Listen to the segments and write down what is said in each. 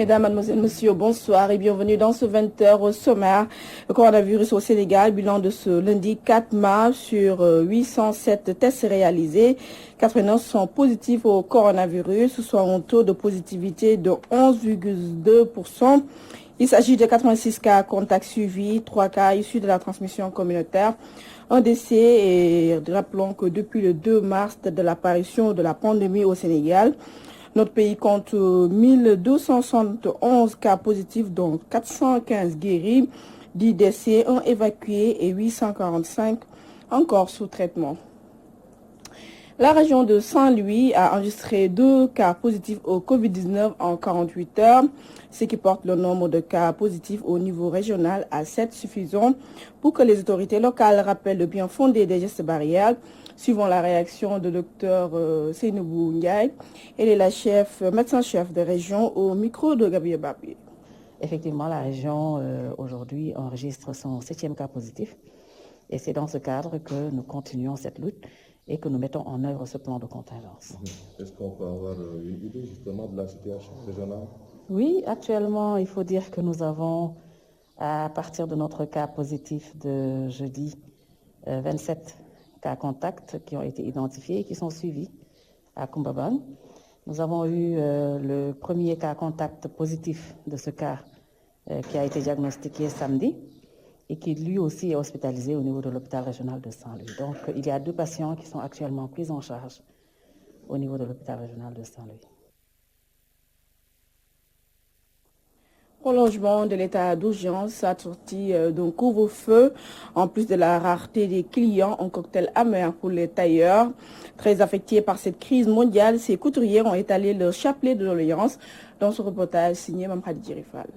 Mesdames, Mademoiselles, Messieurs, bonsoir et bienvenue dans ce 20h au sommaire. Le coronavirus au Sénégal, bilan de ce lundi 4 mars sur 807 tests réalisés. 89 sont positifs au coronavirus, soit un taux de positivité de 11,2%. Il s'agit de 86 cas contacts suivis, 3 cas issus de la transmission communautaire, un décès et rappelons que depuis le 2 mars de l'apparition de la pandémie au Sénégal, notre pays compte 1271 cas positifs, dont 415 guéris, 10 décès, 1 évacué et 845 encore sous traitement. La région de Saint-Louis a enregistré 2 cas positifs au Covid-19 en 48 heures, ce qui porte le nombre de cas positifs au niveau régional à 7, suffisant pour que les autorités locales rappellent le bien fondé des gestes barrières. Suivant la réaction de Dr Seynabou Ndiaye, elle est la médecin-chef de région au micro de Gabriel Babi. Effectivement, la région aujourd'hui enregistre son 7e cas positif et c'est dans ce cadre que nous continuons cette lutte et que nous mettons en œuvre ce plan de contingence. Est-ce qu'on peut avoir une idée justement de la situation régionale? Oui, actuellement, il faut dire que nous avons, à partir de notre cas positif de jeudi, 27 cas contacts qui ont été identifiés et qui sont suivis à Koumbaban. Nous avons eu le premier cas contact positif de ce cas qui a été diagnostiqué samedi et qui lui aussi est hospitalisé au niveau de l'hôpital régional de Saint-Louis. Donc il y a 2 patients qui sont actuellement pris en charge au niveau de l'hôpital régional de Saint-Louis. Prolongement de l'état d'urgence assorti d'un couvre-feu, en plus de la rareté des clients, un cocktail amer pour les tailleurs. Très affectés par cette crise mondiale, ces couturiers ont étalé leur chapelet de doléances dans ce reportage signé Mamhadi Djirifal.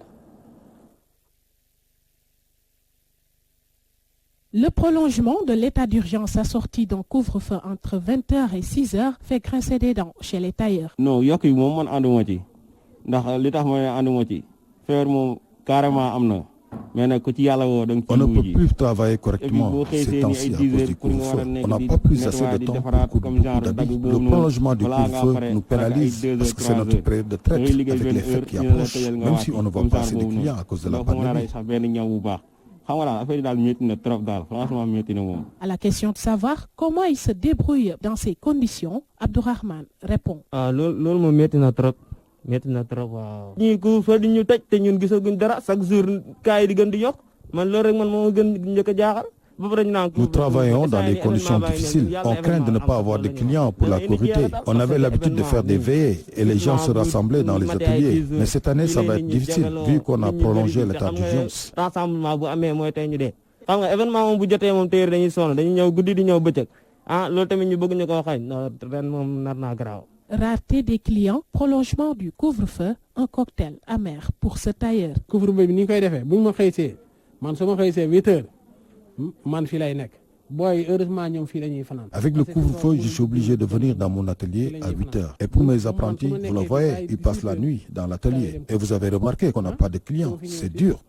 Le prolongement de l'état d'urgence assorti d'un couvre-feu entre 20h et 6h fait grincer des dents chez les tailleurs. Non, il y a que moi man anduma ci ndax li tax moy anduma ci. On ne peut plus travailler correctement ces temps-ci à cause du couvre-feu. On n'a pas plus assez de temps pour beaucoup d'habits. Le prolongement du couvre-feu nous pénalise parce que c'est notre période de traite avec les fêtes qui approchent, même si on ne voit pas assez de clients à cause de la pandémie. À la question de savoir comment il se débrouille dans ces conditions, Abdourahman répond. Nous travaillons dans des conditions difficiles. On craint de ne pas avoir de clients pour la Korité. On avait l'habitude de faire des veillées et les gens se rassemblaient dans les ateliers. Mais cette année, ça va être difficile vu qu'on a prolongé l'état d'urgence. Rareté des clients, prolongement du couvre-feu, un cocktail amer pour ce tailleur. Avec le couvre-feu, je suis obligé de venir dans mon atelier à 8h. Et pour mes apprentis, vous le voyez, ils passent la nuit dans l'atelier. Et vous avez remarqué qu'on n'a pas de clients. C'est dur.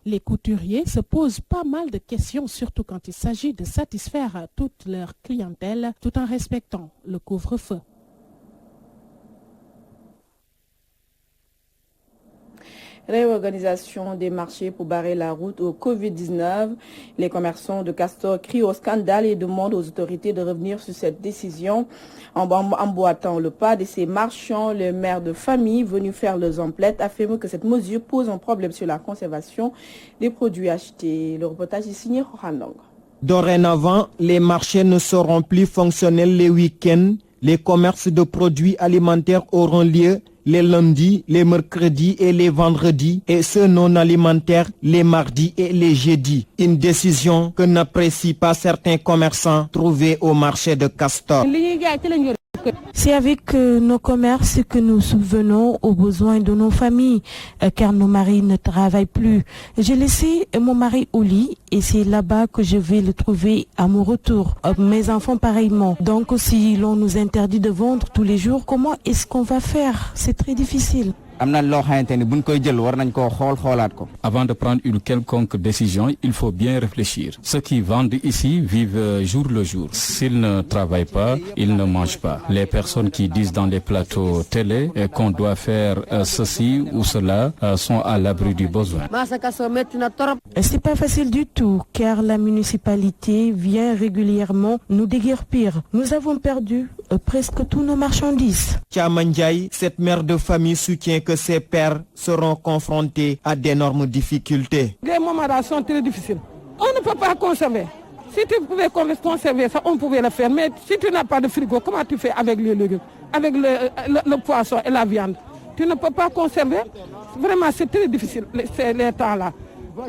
Les couturiers se posent pas mal de questions, surtout quand il s'agit de satisfaire toute leur clientèle tout en respectant le couvre-feu. Réorganisation des marchés pour barrer la route au Covid-19. Les commerçants de Castor crient au scandale et demandent aux autorités de revenir sur cette décision. En emboîtant le pas de ces marchands, les mères de famille venus faire leurs emplettes affirment que cette mesure pose un problème sur la conservation des produits achetés. Le reportage est signé Rohandong. Dorénavant, les marchés ne seront plus fonctionnels les week-ends. Les commerces de produits alimentaires auront lieu les lundis, les mercredis et les vendredis, et ceux non alimentaires les mardis et les jeudis. Une décision que n'apprécient pas certains commerçants trouvés au marché de Castor. C'est avec nos commerces que nous subvenons aux besoins de nos familles, car nos maris ne travaillent plus. J'ai laissé mon mari au lit et c'est là-bas que je vais le trouver à mon retour. Mes enfants pareillement. Donc si l'on nous interdit de vendre tous les jours, comment est-ce qu'on va faire? C'est très difficile. Avant de prendre une quelconque décision, il faut bien réfléchir. Ceux qui vendent ici vivent jour le jour. S'ils ne travaillent pas, ils ne mangent pas. Les personnes qui disent dans les plateaux télé qu'on doit faire ceci ou cela sont à l'abri du besoin. C'est pas facile du tout car la municipalité vient régulièrement nous déguerpir. Nous avons perdu presque tous nos marchandises. Tchamandiaï, cette mère de famille soutient que ses pères seront confrontés à d'énormes difficultés. Les moments là sont très difficiles. On ne peut pas conserver. Si tu pouvais conserver ça, on pouvait le faire. Mais si tu n'as pas de frigo, comment tu fais avec les légumes, avec le poisson et la viande? Tu ne peux pas conserver. Vraiment, c'est très difficile les temps là.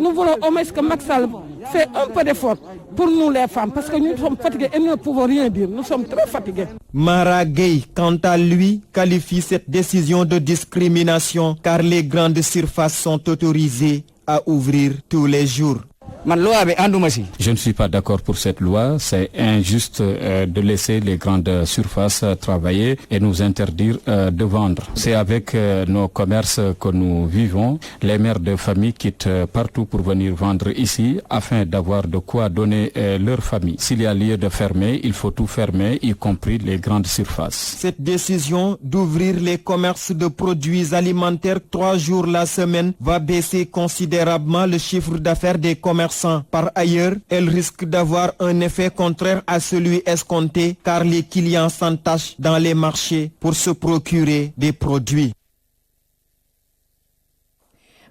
Nous voulons au moins que Macky Sall fait un peu d'effort pour nous les femmes parce que nous sommes fatigués et nous ne pouvons rien dire. Nous sommes très fatigués. Mara Gueye, quant à lui, qualifie cette décision de discrimination car les grandes surfaces sont autorisées à ouvrir tous les jours. Je ne suis pas d'accord pour cette loi. C'est injuste de laisser les grandes surfaces travailler et nous interdire de vendre. C'est avec nos commerces que nous vivons. Les mères de famille quittent partout pour venir vendre ici afin d'avoir de quoi donner leur famille. S'il y a lieu de fermer, il faut tout fermer, y compris les grandes surfaces. Cette décision d'ouvrir les commerces de produits alimentaires 3 jours la semaine va baisser considérablement le chiffre d'affaires des commerçants. Par ailleurs, elle risque d'avoir un effet contraire à celui escompté car les clients s'entachent dans les marchés pour se procurer des produits.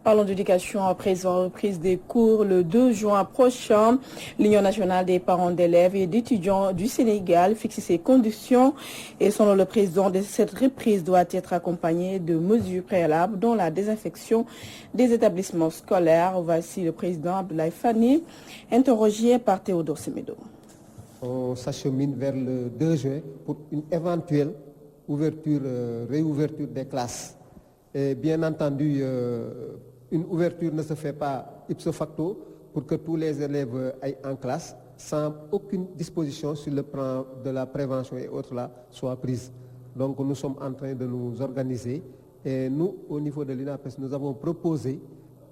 Parlons d'éducation à présent, reprise des cours le 2 juin prochain. L'Union nationale des parents d'élèves et d'étudiants du Sénégal fixe ses conditions et selon le président, cette reprise doit être accompagnée de mesures préalables dont la désinfection des établissements scolaires. Voici le président Abdoulaye Fani, interrogé par Théodore Semedo. On s'achemine vers le 2 juin pour une éventuelle réouverture des classes. Et bien entendu, une ouverture ne se fait pas ipso facto pour que tous les élèves aillent en classe sans aucune disposition sur le plan de la prévention et autres là soit prise. Donc nous sommes en train de nous organiser et nous, au niveau de l'UNAPES, nous avons proposé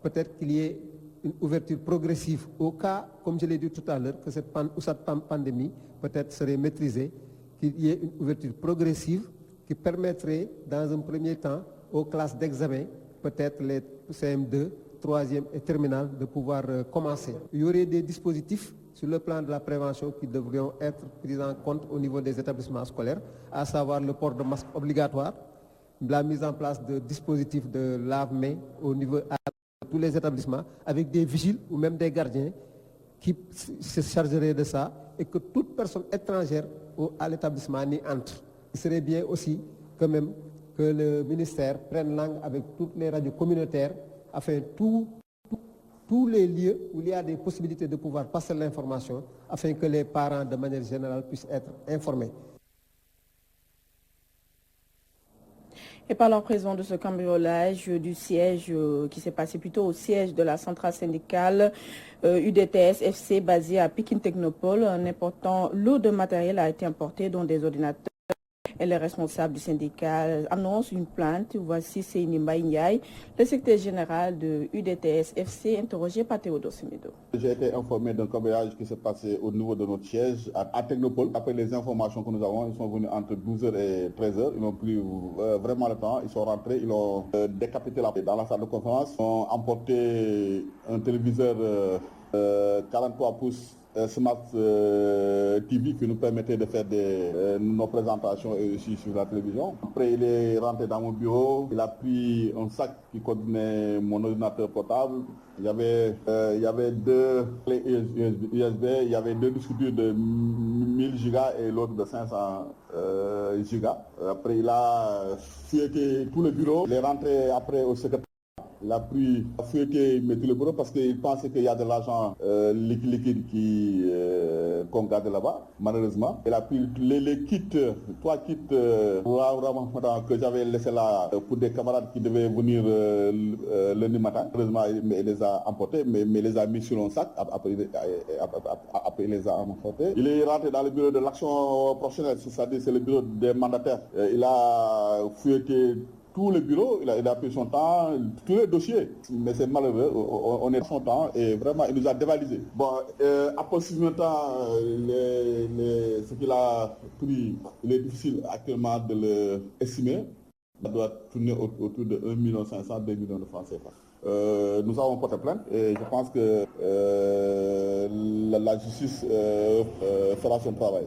peut-être qu'il y ait une ouverture progressive au cas, comme je l'ai dit tout à l'heure, que cette pandémie peut-être serait maîtrisée, qu'il y ait une ouverture progressive qui permettrait dans un premier temps aux classes d'examen, peut-être les CM2, 3e et terminale, de pouvoir commencer. Il y aurait des dispositifs sur le plan de la prévention qui devraient être pris en compte au niveau des établissements scolaires, à savoir le port de masque obligatoire, la mise en place de dispositifs de lave-mains au niveau de tous les établissements, avec des vigiles ou même des gardiens qui se chargeraient de ça, et que toute personne étrangère à l'établissement n'y entre. Il serait bien aussi quand même que le ministère prenne langue avec toutes les radios communautaires afin tous les lieux où il y a des possibilités de pouvoir passer l'information afin que les parents de manière générale puissent être informés. Et parlons à présent de ce cambriolage du siège qui s'est passé plutôt au siège de la centrale syndicale UDTS FC basée à Pikine Technopole. Un important lot de matériel a été importé dont des ordinateurs. Et les responsables du syndicat annoncent une plainte. Voici Seyni Mbaye, le secrétaire général de UDTS FC, interrogé par Théodore Semedo. J'ai été informé d'un cambriolage qui s'est passé au niveau de notre siège à Technopole. Après les informations que nous avons, ils sont venus entre 12h et 13h. Ils n'ont pris vraiment le temps. Ils sont rentrés, ils ont décapité dans la salle de conférence. Ils ont emporté un téléviseur 43 pouces Smart TV qui nous permettait de faire nos présentations et aussi sur la télévision. Après, il est rentré dans mon bureau, il a pris un sac qui contenait mon ordinateur portable. Il y avait 2 clés USB, il y avait 2 disques durs de 1000 gigas et l'autre de 500 gigas. Après, il a fouetté tout le bureau. Il est rentré après au secrétaire. Il a fouetté tout le bureau parce qu'il pensait qu'il y a de l'argent liquide qu'on garde là-bas, malheureusement. Il a pris les kits, 3 kits que j'avais laissés là pour des camarades qui devaient venir lundi matin. Heureusement, il les a emportés, mais il les a mis sur un sac. Après, il les a emportés. Il est rentré dans le bureau de l'action professionnelle, c'est-à-dire c'est le bureau des mandataires. Il a fouetté tous les bureaux, il a pris son temps, tous les dossiers. Mais c'est malheureux, on est son temps et vraiment il nous a dévalisé. Bon, après ce temps, ce qu'il a pris, il est difficile actuellement de l'estimer. Ça doit tourner autour de 1 500 000, 2 millions de francs CFA. Nous avons porté plainte et je pense que la justice fera son travail.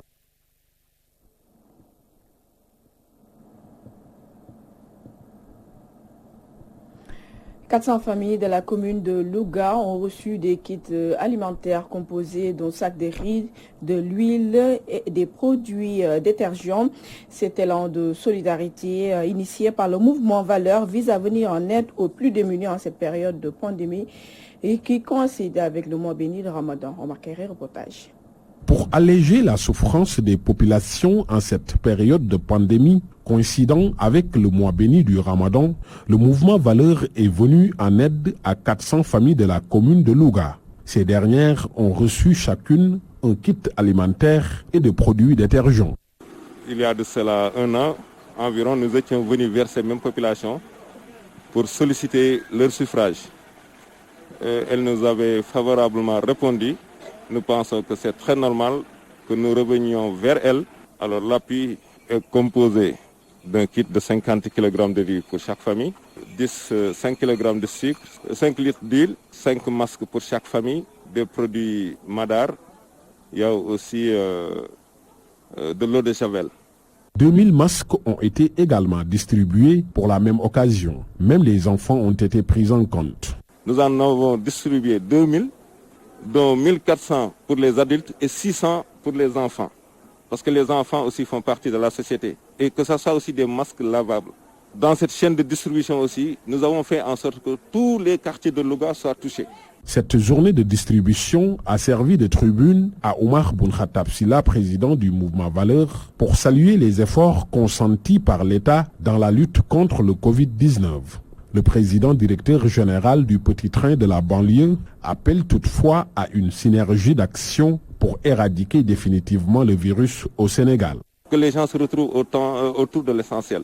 « 400 familles de la commune de Louga ont reçu des kits alimentaires composés d'un sac de riz, de l'huile et des produits détergents. Cet élan de solidarité initié par le mouvement Valeurs vise à venir en aide aux plus démunis en cette période de pandémie et qui coïncide avec le mois béni de Ramadan. On marquerait reportage. Pour alléger la souffrance des populations en cette période de pandémie, coïncidant avec le mois béni du Ramadan, le mouvement Valeurs est venu en aide à 400 familles de la commune de Louga. Ces dernières ont reçu chacune un kit alimentaire et de produits détergents. Il y a de cela 1 an environ, nous étions venus vers ces mêmes populations pour solliciter leur suffrage. Elles nous avaient favorablement répondu. Nous pensons que c'est très normal que nous revenions vers elles. Alors l'appui est composé d'un kit de 50 kg de riz pour chaque famille, 5 kg de sucre, 5 litres d'huile, 5 masques pour chaque famille, des produits Madar. Il y a aussi de l'eau de Javel. 2000 masques ont été également distribués pour la même occasion. Même les enfants ont été pris en compte. Nous en avons distribué 2000. Dont 1400 pour les adultes et 600 pour les enfants. Parce que les enfants aussi font partie de la société. Et que ce soit aussi des masques lavables. Dans cette chaîne de distribution aussi, nous avons fait en sorte que tous les quartiers de Louga soient touchés. Cette journée de distribution a servi de tribune à Omar Boun Khattab Sylla, président du mouvement Valeurs, pour saluer les efforts consentis par l'État dans la lutte contre le Covid-19. Le président directeur général du petit train de la banlieue appelle toutefois à une synergie d'action pour éradiquer définitivement le virus au Sénégal. Que les gens se retrouvent autour de l'essentiel.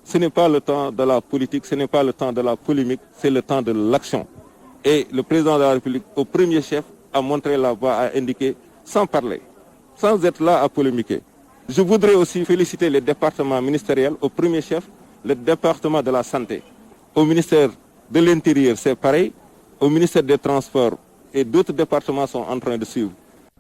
Ce n'est pas le temps de la politique, ce n'est pas le temps de la polémique, c'est le temps de l'action. Et le président de la République, au premier chef, a montré la voie, a indiqué, sans parler, sans être là à polémiquer. Je voudrais aussi féliciter les départements ministériels, au premier chef, le département de la santé. Au ministère de l'Intérieur, c'est pareil. Au ministère des Transports et d'autres départements sont en train de suivre.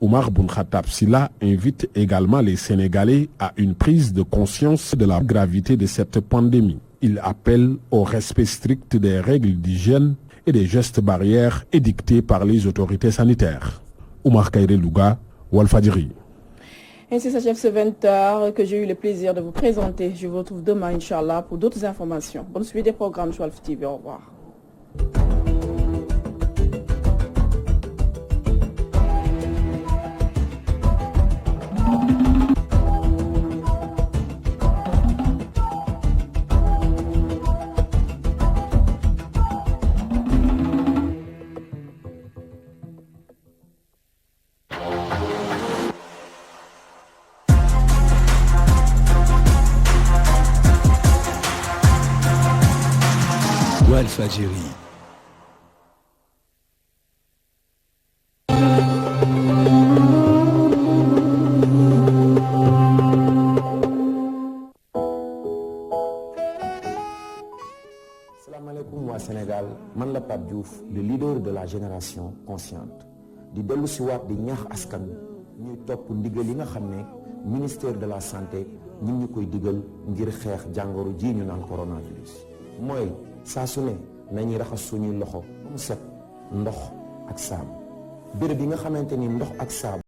Omar Boun Khattab Sylla invite également les Sénégalais à une prise de conscience de la gravité de cette pandémie. Il appelle au respect strict des règles d'hygiène et des gestes barrières édictés par les autorités sanitaires. Oumar Kairé Louga, Walfadjri. Ainsi s'achève ce 20h que j'ai eu le plaisir de vous présenter. Je vous retrouve demain, Inch'Allah, pour d'autres informations. Bonne suite des programmes sur Walf TV. Au revoir. Walfadjri. Salaamaaleykum waa Sénégal, man la Pape Diouf, le leader de la génération consciente. di dellu si waat di ñaax askan ñuy topp ndigal yi nga xam ne ministère de la santé ñu ngi koy digal ngir xeex jàngoro ji ñu naan coronavirus. mooy saa su ne nañuy raxas suñuy loxo ba mu set ndox ak saabu béréb yi nga xamante ni ndox ak saabu